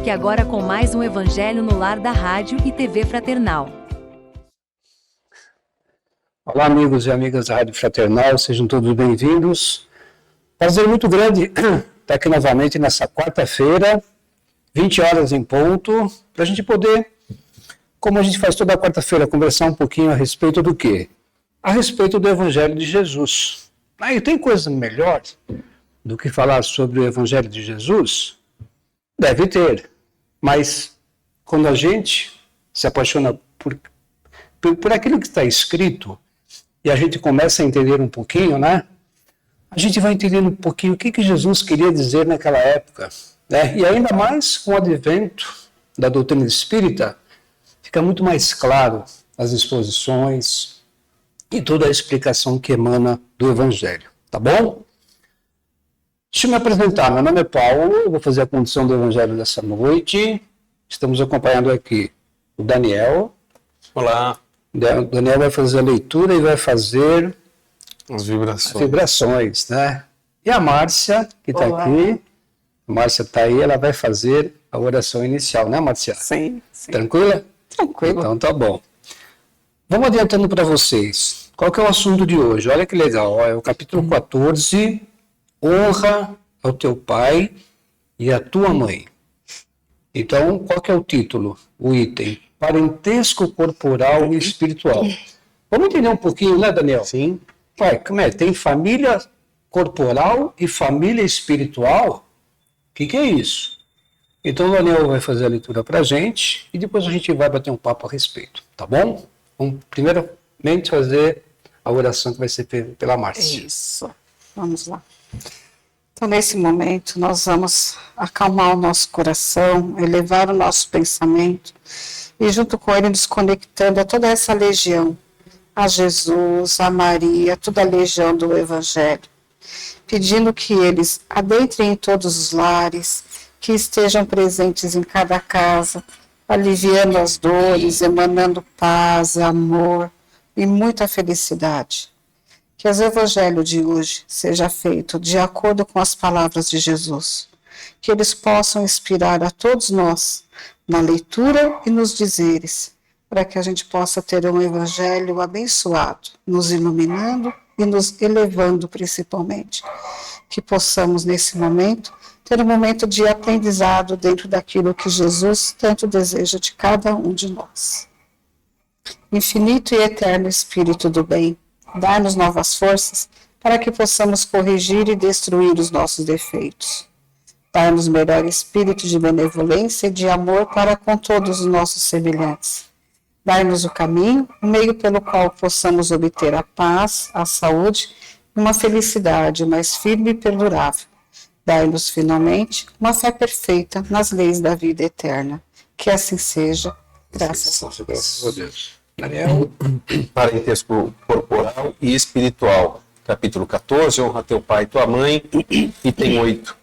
Fique agora com mais um Evangelho no Lar da Rádio e TV Fraternal. Olá, amigos e amigas da Rádio Fraternal, sejam todos bem-vindos. Prazer muito grande estar aqui novamente nessa quarta-feira, 20 horas em ponto, para a gente poder, como a gente faz toda quarta-feira, conversar um pouquinho a respeito do quê? A respeito do Evangelho de Jesus. E tem coisa melhor do que falar sobre o Evangelho de Jesus? Deve ter, mas quando a gente se apaixona por aquilo que está escrito e a gente começa a entender um pouquinho, né? A gente vai entendendo um pouquinho o que Jesus queria dizer naquela época, né? E ainda mais com o advento da doutrina espírita, fica muito mais claro as exposições e toda a explicação que emana do Evangelho, tá bom? Deixa eu me apresentar, meu nome é Paulo, eu vou fazer a condução do Evangelho dessa noite. Estamos acompanhando aqui o Daniel. Olá. O Daniel vai fazer a leitura e vai fazer as vibrações, né? E a Márcia, que está aqui, a Márcia está aí, ela vai fazer a oração inicial, né, Márcia? Sim. Tranquila? Tranquilo. Então tá bom. Vamos adiantando para vocês. Qual que é o assunto de hoje? Olha que legal, é o capítulo 14, honra ao teu pai e à tua mãe. Então, qual que é o título? O item? Parentesco corporal e espiritual. Vamos entender um pouquinho, né, Daniel? Sim. Pai, como é? Tem família corporal e família espiritual? O que é isso? Então, o Daniel vai fazer a leitura para a gente e depois a gente vai bater um papo a respeito, tá bom? Vamos primeiramente fazer a oração que vai ser pela Márcia. Isso. Vamos lá. Então, nesse momento, nós vamos acalmar o nosso coração, elevar o nosso pensamento e, junto com ele, nos conectando a toda essa legião, a Jesus, a Maria, toda a legião do Evangelho, pedindo que eles adentrem em todos os lares, que estejam presentes em cada casa, aliviando as dores, emanando paz, amor e muita felicidade. Que o Evangelho de hoje seja feito de acordo com as palavras de Jesus. Que eles possam inspirar a todos nós na leitura e nos dizeres, para que a gente possa ter um Evangelho abençoado, nos iluminando e nos elevando principalmente. Que possamos, nesse momento, ter um momento de aprendizado dentro daquilo que Jesus tanto deseja de cada um de nós. Infinito e eterno Espírito do bem, dá-nos novas forças para que possamos corrigir e destruir os nossos defeitos. Dá-nos melhor espírito de benevolência e de amor para com todos os nossos semelhantes. Dá-nos o caminho, o meio pelo qual possamos obter a paz, a saúde e uma felicidade mais firme e perdurável. Dai-nos, finalmente, uma fé perfeita nas leis da vida eterna. Que assim seja. Graças a Deus. Daniel, parentesco corporal e espiritual. Capítulo 14, honra teu pai e tua mãe. Item 8.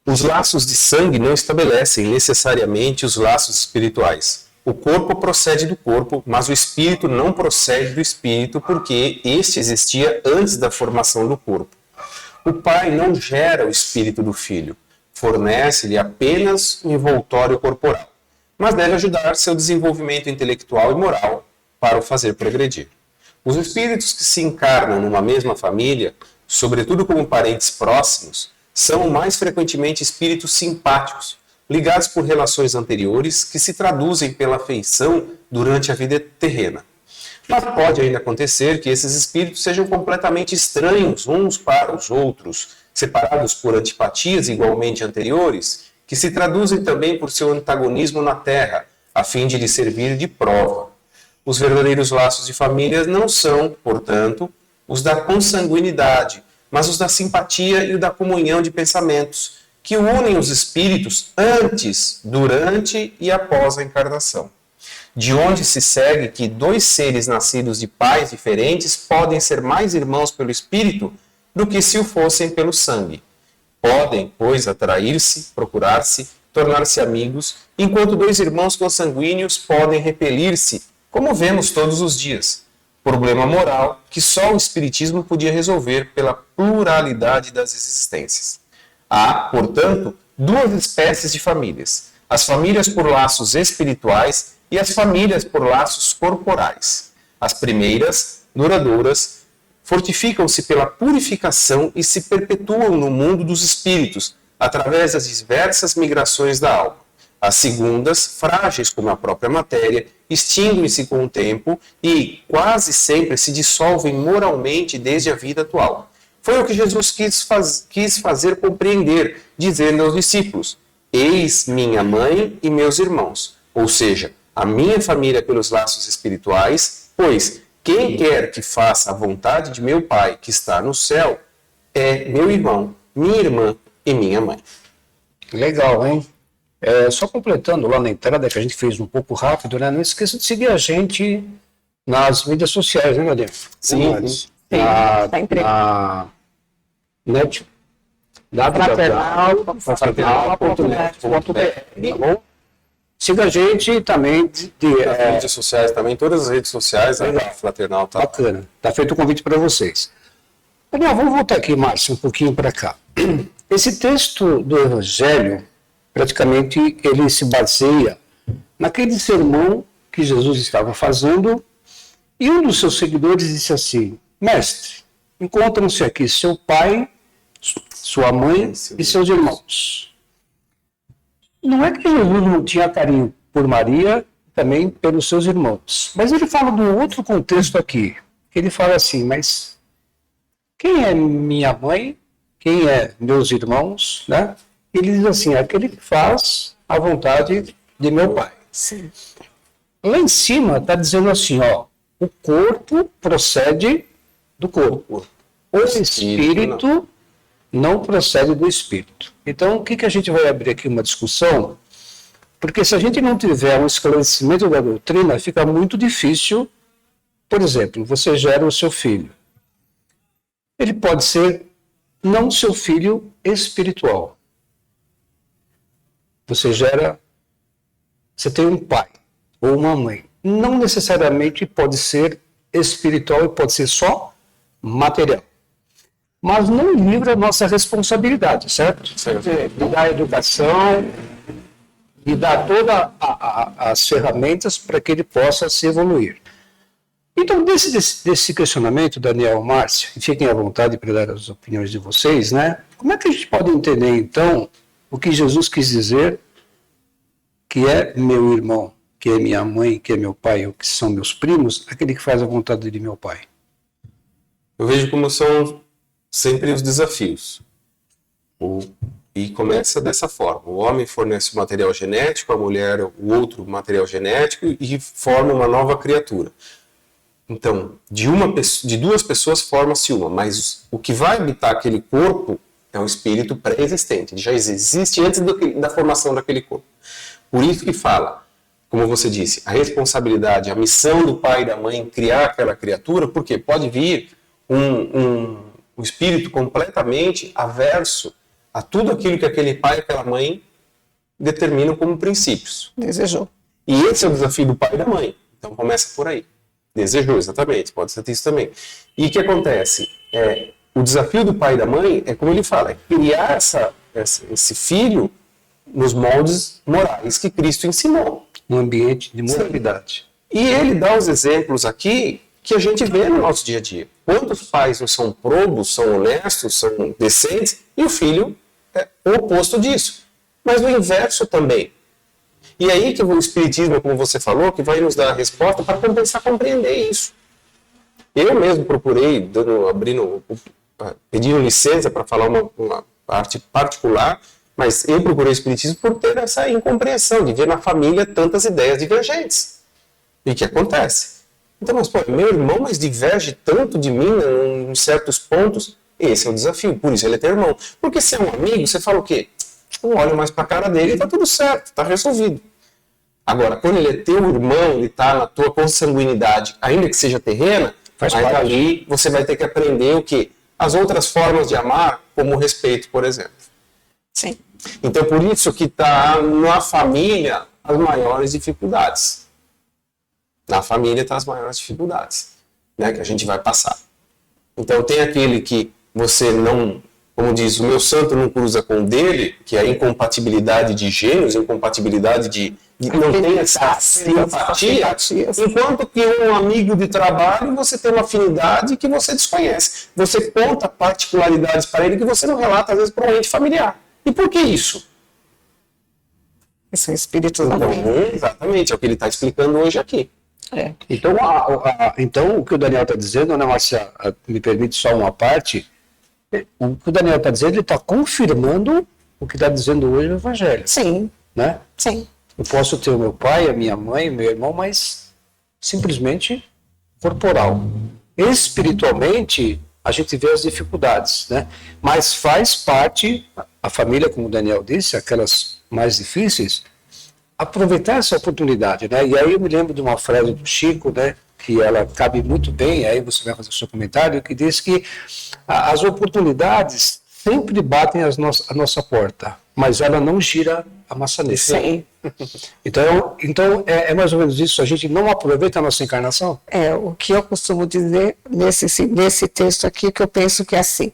Os laços de sangue não estabelecem necessariamente os laços espirituais. O corpo procede do corpo, mas o espírito não procede do espírito, porque este existia antes da formação do corpo. O pai não gera o espírito do filho, fornece-lhe apenas o envoltório corporal, mas deve ajudar seu desenvolvimento intelectual e moral para o fazer progredir. Os espíritos que se encarnam numa mesma família, sobretudo como parentes próximos, são mais frequentemente espíritos simpáticos, ligados por relações anteriores que se traduzem pela afeição durante a vida terrena. Mas pode ainda acontecer que esses espíritos sejam completamente estranhos uns para os outros, separados por antipatias igualmente anteriores, que se traduzem também por seu antagonismo na Terra, a fim de lhe servir de prova. Os verdadeiros laços de família não são, portanto, os da consanguinidade, mas os da simpatia e o da comunhão de pensamentos, que unem os espíritos antes, durante e após a encarnação. De onde se segue que dois seres nascidos de pais diferentes podem ser mais irmãos pelo espírito do que se o fossem pelo sangue. Podem, pois, atrair-se, procurar-se, tornar-se amigos, enquanto dois irmãos consanguíneos podem repelir-se, como vemos todos os dias. Problema moral que só o Espiritismo podia resolver pela pluralidade das existências. Há, portanto, duas espécies de famílias: as famílias por laços espirituais e as famílias por laços corporais. As primeiras, duradouras, fortificam-se pela purificação e se perpetuam no mundo dos espíritos, através das diversas migrações da alma. As segundas, frágeis como a própria matéria, extinguem-se com o tempo e quase sempre se dissolvem moralmente desde a vida atual. Foi o que Jesus quis fazer compreender, dizendo aos discípulos: eis minha mãe e meus irmãos, ou seja, a minha família pelos laços espirituais, pois quem quer que faça a vontade de meu Pai que está no céu é meu irmão, minha irmã e minha mãe. Legal, hein? Só completando lá na entrada, que a gente fez um pouco rápido, né? Não esqueça de seguir a gente nas mídias sociais, né, Nadia? Sim. Na net www.fraternal.net.br, tá bom? Siga a gente também nas mídias sociais também, todas as redes sociais, a Fraternal tá. Bacana. Tá feito o convite para vocês. Daniel, vamos voltar aqui, Márcio, um pouquinho para cá. Esse texto do Evangelho, praticamente, ele se baseia naquele sermão que Jesus estava fazendo, e um dos seus seguidores disse assim: mestre, encontram-se aqui seu pai, sua mãe e seus irmãos. Não é que Jesus não tinha carinho por Maria, também pelos seus irmãos, mas ele fala de um outro contexto aqui, que ele fala assim: mas quem é minha mãe, quem é meus irmãos, né? Ele diz assim: aquele que faz a vontade de meu Pai. Sim. Lá em cima está dizendo assim, ó, o corpo procede do corpo. O espírito não procede do espírito. Então, o que a gente vai abrir aqui uma discussão? Porque se a gente não tiver um esclarecimento da doutrina, fica muito difícil. Por exemplo, você gera o seu filho. Ele pode ser não seu filho espiritual. Você tem um pai ou uma mãe. Não necessariamente pode ser espiritual e pode ser só material. Mas não livra a nossa responsabilidade, certo? De dar educação, de dar todas as ferramentas para que ele possa se evoluir. Então, desse questionamento, Daniel, Márcio, e fiquem à vontade para dar as opiniões de vocês, né? Como é que a gente pode entender, então, o que Jesus quis dizer que é meu irmão, que é minha mãe, que é meu pai, ou que são meus primos, aquele que faz a vontade de meu pai? Eu vejo como são sempre os desafios. E começa dessa forma. O homem fornece o material genético, a mulher o outro material genético e forma uma nova criatura. Então, de duas pessoas forma-se uma, mas o que vai habitar aquele corpo é um espírito pré-existente. Ele já existe antes da formação daquele corpo. Por isso que fala, como você disse, a responsabilidade, a missão do pai e da mãe em criar aquela criatura, porque pode vir um espírito completamente averso a tudo aquilo que aquele pai e aquela mãe determinam como princípios. Desejou. E esse é o desafio do esse e da mãe. Então começa por aí. Desejou, exatamente, pode ser isso também. E o que acontece? O desafio do pai e da mãe é, como ele fala, é criar esse filho nos moldes morais que Cristo ensinou. Um ambiente de moralidade. E ele dá os exemplos aqui que a gente vê no nosso dia a dia. Quantos pais não são probos, são honestos, são decentes, e o filho é o oposto disso. Mas o inverso também. E aí que o Espiritismo, como você falou, que vai nos dar a resposta para começar a compreender isso. Eu mesmo procurei, pedindo licença para falar uma parte particular, mas eu procurei o Espiritismo por ter essa incompreensão, de ver na família tantas ideias divergentes. E o que acontece? Então, mas, meu irmão mas diverge tanto de mim em certos pontos. Esse é o desafio, por isso ele é teu irmão. Porque se é um amigo, você fala o quê? Não olho mais para a cara dele e está tudo certo, está resolvido. Agora, quando ele é teu irmão, ele está na tua consanguinidade, ainda que seja terrena, mas ali você vai ter que aprender o quê? As outras formas de amar, como o respeito, por exemplo. Sim. Então, por isso que está na família as maiores dificuldades. Na família estão as maiores dificuldades, né, que a gente vai passar. Então, tem aquele que você não como diz, o meu santo não cruza com o dele, que é a incompatibilidade de gênios, incompatibilidade de não tem essa simpatia, enquanto que um amigo de trabalho você tem uma afinidade que você desconhece. Você conta particularidades para ele que você não relata, às vezes, para um ente familiar. E por que isso? São espíritos da Exatamente, é o que ele está explicando hoje aqui. Então, então, o que o Daniel está dizendo, Ana Márcia, me permite só uma parte, o que o Daniel está dizendo, ele está confirmando o que está dizendo hoje o Evangelho. Sim, Né? sim. Eu posso ter o meu pai, a minha mãe, meu irmão, mas simplesmente corporal. Espiritualmente, a gente vê as dificuldades, né? Mas faz parte, a família, como o Daniel disse, aquelas mais difíceis, aproveitar essa oportunidade, né? E aí eu me lembro de uma frase do Chico, né? Que ela cabe muito bem, aí você vai fazer o seu comentário, que diz que as oportunidades sempre batem a nossa porta, mas ela não gira a maçaneta. Sim. Então é mais ou menos isso, a gente não aproveita a nossa encarnação? O que eu costumo dizer nesse texto aqui, que eu penso que é assim,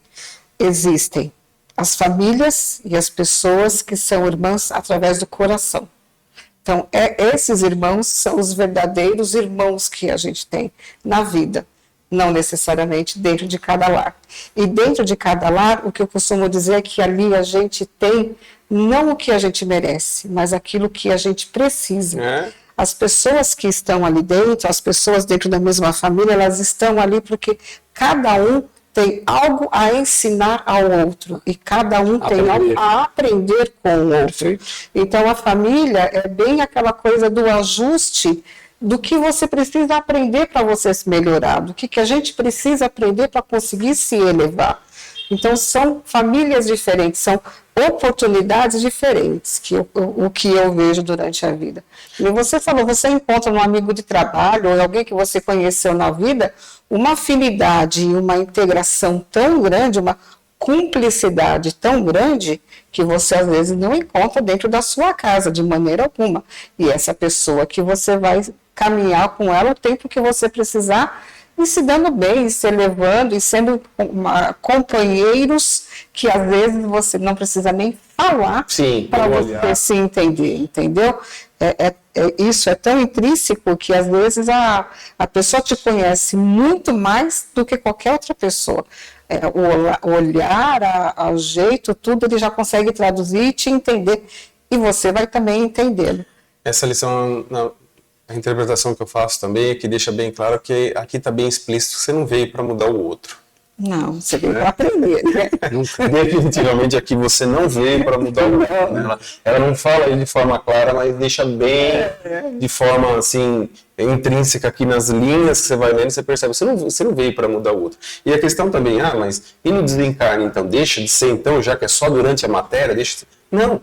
existem as famílias e as pessoas que são irmãs através do coração. Então, esses irmãos são os verdadeiros irmãos que a gente tem na vida, não necessariamente dentro de cada lar. E dentro de cada lar, o que eu costumo dizer é que ali a gente tem não o que a gente merece, mas aquilo que a gente precisa. As pessoas que estão ali dentro, as pessoas dentro da mesma família, elas estão ali porque cada um tem algo a ensinar ao outro e cada um tem algo a aprender com o outro. Então a família é bem aquela coisa do ajuste do que você precisa aprender para você se melhorar, do que a gente precisa aprender para conseguir se elevar. Então são famílias diferentes, são oportunidades diferentes, o que eu vejo durante a vida. E você falou, você encontra um amigo de trabalho ou alguém que você conheceu na vida, uma afinidade e uma integração tão grande, uma cumplicidade tão grande, que você às vezes não encontra dentro da sua casa, de maneira alguma. E essa pessoa que você vai caminhar com ela o tempo que você precisar, e se dando bem, se elevando e sendo companheiros que às vezes você não precisa nem falar para você se entender, entendeu? Isso é tão intrínseco que às vezes a pessoa te conhece muito mais do que qualquer outra pessoa. O olhar, o jeito, tudo ele já consegue traduzir e te entender. E você vai também entendê-lo. Essa lição... A interpretação que eu faço também é que deixa bem claro que aqui está bem explícito que você não veio para mudar o outro. Não, você veio para aprender. Né? Definitivamente aqui você não veio para mudar o outro. Né? Ela não fala de forma clara, mas deixa bem de forma assim intrínseca aqui nas linhas que você vai lendo, você percebe, você não veio para mudar o outro. E a questão também, mas e no desencarne então? Deixa de ser então, já que é só durante a matéria? Não.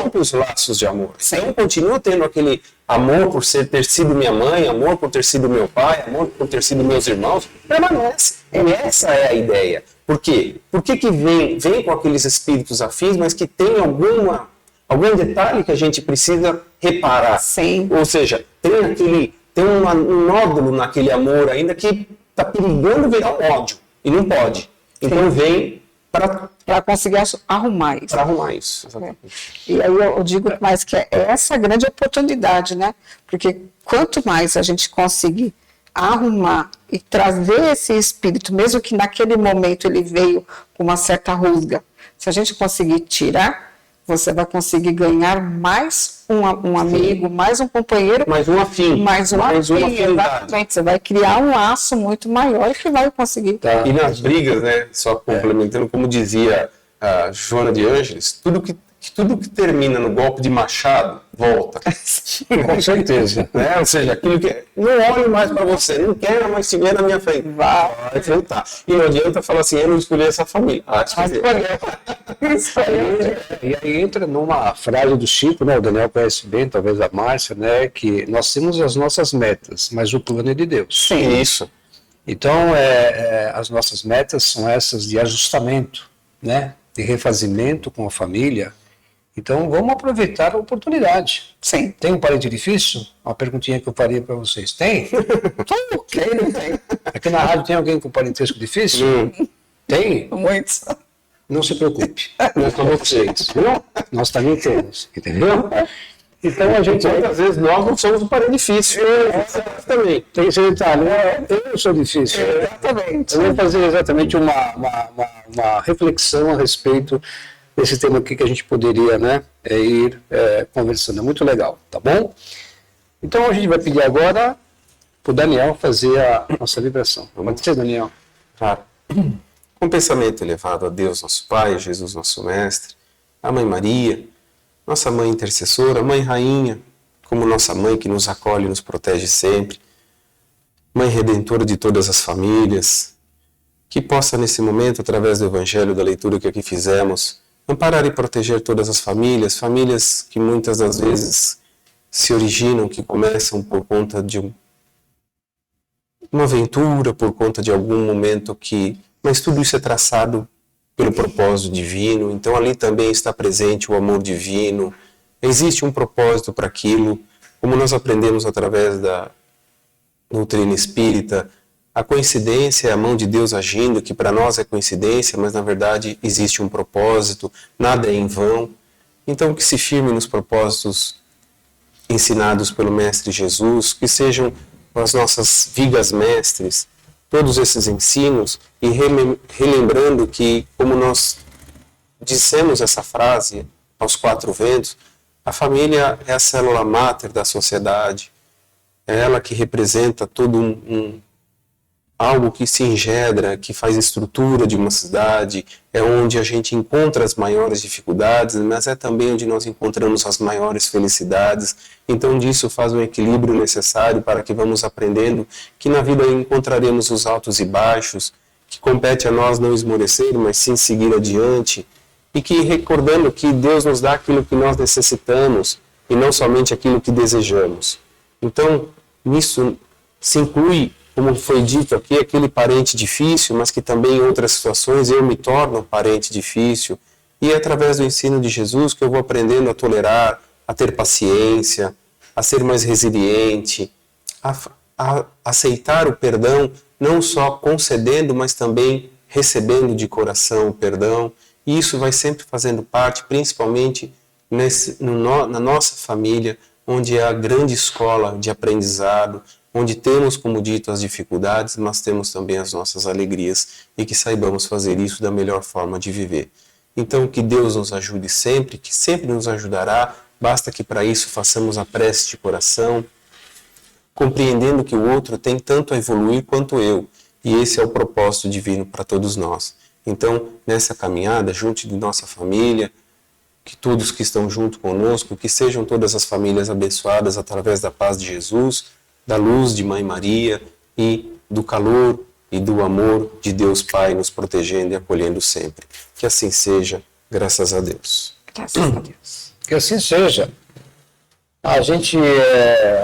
Rompe os laços de amor. Então continua tendo aquele amor por ter sido minha mãe, amor por ter sido meu pai, amor por ter sido meus irmãos, permanece. E essa é a ideia. Por quê? Por que vem com aqueles espíritos afins, mas que tem algum detalhe que a gente precisa reparar? Sim. Ou seja, tem um nódulo naquele amor ainda que está perigando virar um ódio. E não pode. Então vem para conseguir arrumar isso. Para arrumar isso, exatamente. E aí eu digo mais que é essa grande oportunidade, né? Porque quanto mais a gente conseguir arrumar e trazer esse espírito, mesmo que naquele momento ele veio com uma certa rusga, se a gente conseguir tirar, você vai conseguir ganhar mais um amigo, mais um companheiro. Mais um afim. Mais uma afinidade. Exatamente. Você vai criar um laço muito maior que vai conseguir. E nas brigas, né, só complementando, como dizia a Joana de Ângeles, tudo que termina no golpe de machado, volta. Com certeza. Né? Ou seja, aquilo que não olho mais para você, não quero mais te ver na minha frente. Vai enfrentar. E não adianta falar assim, eu não escolhi essa família. E aí entra numa frase do Chico, né? O Daniel conhece bem, talvez a Márcia, né? Que nós temos as nossas metas, mas o plano é de Deus. Sim. Isso. Então, as nossas metas são essas de ajustamento, né? De refazimento com a família. Então, vamos aproveitar a oportunidade. Sim. Tem um parente difícil? Uma perguntinha que eu faria para vocês. Tem? Quem não tem? Aqui na rádio tem alguém com parentesco difícil? Tem? Muitos. Não se preocupe. Nós estamos vocês, viu? Nós também temos, entendeu? Então a gente Muitas vezes nós não somos um parente difícil. Também. tem esse detalhe, né? Eu sou difícil. Exatamente. Eu vou fazer exatamente uma reflexão a respeito desse tema aqui que a gente poderia, né, ir conversando. É muito legal, tá bom? Então a gente vai pedir agora para o Daniel fazer a nossa vibração. Pode ser, Daniel? Claro. Com pensamento elevado a Deus, nosso Pai, Jesus, nosso Mestre, a Mãe Maria, nossa Mãe Intercessora, Mãe Rainha, como nossa Mãe que nos acolhe e nos protege sempre, Mãe Redentora de todas as famílias, que possa nesse momento, através do Evangelho, da leitura que aqui fizemos, amparar e proteger todas as famílias, famílias que muitas das vezes se originam, que começam por conta de uma aventura, por conta de algum momento que... Mas tudo isso é traçado pelo propósito divino, então ali também está presente o amor divino, existe um propósito para aquilo, como nós aprendemos através da doutrina espírita, a coincidência é a mão de Deus agindo, que para nós é coincidência, mas na verdade existe um propósito, nada é em vão. Então que se firme nos propósitos ensinados pelo Mestre Jesus, que sejam as nossas vigas mestres, todos esses ensinos, e relembrando que, como nós dissemos essa frase aos quatro ventos, a família é a célula máter da sociedade, é ela que representa todo algo que se engendra, que faz estrutura de uma cidade, é onde a gente encontra as maiores dificuldades, mas é também onde nós encontramos as maiores felicidades. Então disso faz um equilíbrio necessário para que vamos aprendendo que na vida encontraremos os altos e baixos, que compete a nós não esmorecer, mas sim seguir adiante, e que recordando que Deus nos dá aquilo que nós necessitamos e não somente aquilo que desejamos. Então, nisso se inclui, como foi dito aqui, aquele parente difícil, mas que também em outras situações eu me torno um parente difícil. E é através do ensino de Jesus que eu vou aprendendo a tolerar, a ter paciência, a ser mais resiliente, a aceitar o perdão, não só concedendo, mas também recebendo de coração o perdão. E isso vai sempre fazendo parte, principalmente na nossa família, onde é a grande escola de aprendizado, onde temos, como dito, as dificuldades, mas temos também as nossas alegrias, e que saibamos fazer isso da melhor forma de viver. Então, que Deus nos ajude sempre, que sempre nos ajudará, basta que para isso façamos a prece de coração, compreendendo que o outro tem tanto a evoluir quanto eu, e esse é o propósito divino para todos nós. Então, nessa caminhada, junto de nossa família, que todos que estão junto conosco, que sejam todas as famílias abençoadas através da paz de Jesus, da luz de Mãe Maria e do calor e do amor de Deus Pai nos protegendo e acolhendo sempre. Que assim seja, graças a Deus. Graças a Deus. Que assim seja. A gente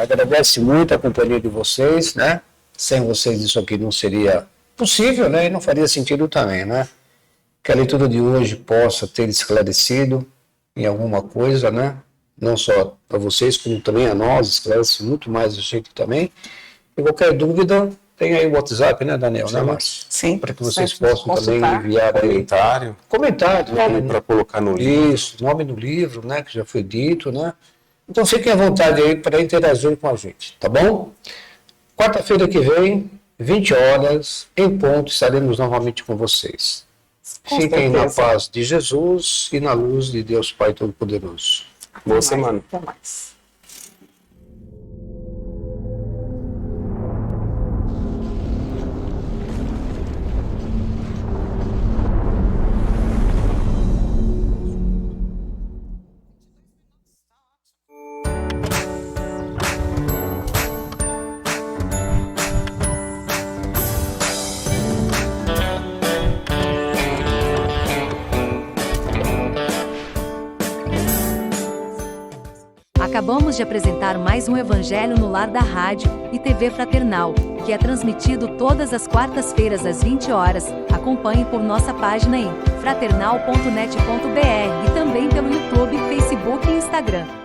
agradece muito a companhia de vocês, né? Sem vocês isso aqui não seria possível, né? E não faria sentido também, né? Que a leitura de hoje possa ter esclarecido em alguma coisa, né? Não só para vocês, como também a nós, esclarece muito mais a gente também. E qualquer dúvida, tem aí o WhatsApp, né, Daniel? Sim. Né, Márcio? Sim. Para que vocês Sempre possam também consultar. enviar aí comentários, né? Para colocar no livro. Isso, nome do livro, né, que já foi dito, né? Então fiquem à vontade aí para interagir com a gente, tá bom? Quarta-feira que vem, 20 horas, em ponto, estaremos novamente com vocês. Com Fiquem na certeza. paz de Jesus e na luz de Deus Pai Todo-Poderoso. Boa semana. Até mais. Acabamos de apresentar mais um Evangelho no Lar da Rádio e TV Fraternal, que é transmitido todas as quartas-feiras às 20 horas. Acompanhe por nossa página em fraternal.net.br e também pelo YouTube, Facebook e Instagram.